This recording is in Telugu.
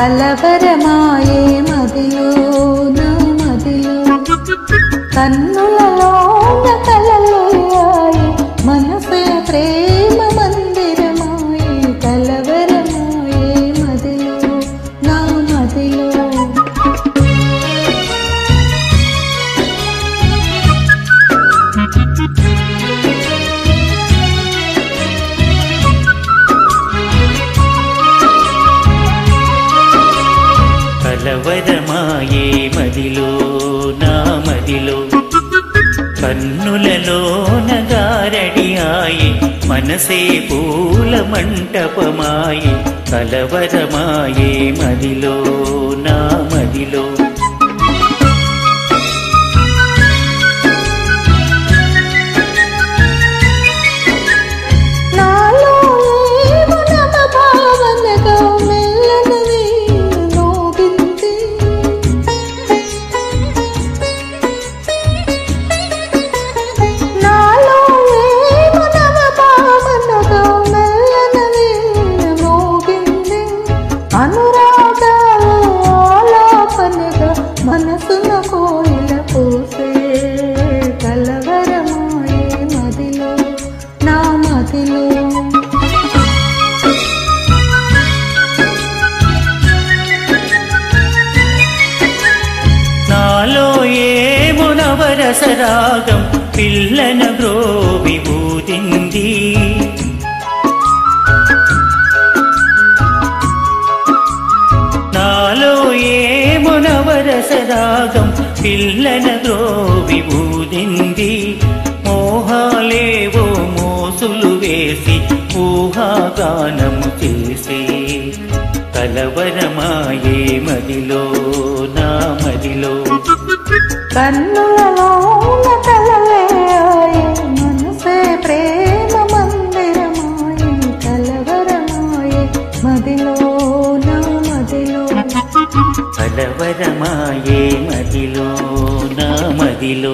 కలవరమాయే మదిలో నా మదిలో కన్నులలోన కలలోయాయి మనసే ప్రేమ మందిరమాయే కలవరమాయే మదిలో నా మదిలో కలవరమాయే మదిలో నా మదిలో కన్నులలోన గారడి ఆయి మనసే పూల మంటపమాయి కలవరమాయే మదిలో నా మదిలో మనసున కోయిల పూసే కలవరమాయే మదిలో నా మదిలో నాలో ఏమో నవరసరాగం పిల్లన బ్రోవి ఊదింది నాలో ఏమో నవరసరాగం పిల్లన ద్రోవి ఊదింది మోహాలేవో మోసులు వేసి ఊహాగానము చేసి కలవరమాయే మదిలో నా మదిలో కన్నులలోన కలలేయాయే మనసే ప్రేమ మందిరమాయే కలవరమాయే మదిలో నా మదిలో కలవరమాయే మదిలో నా మదిలో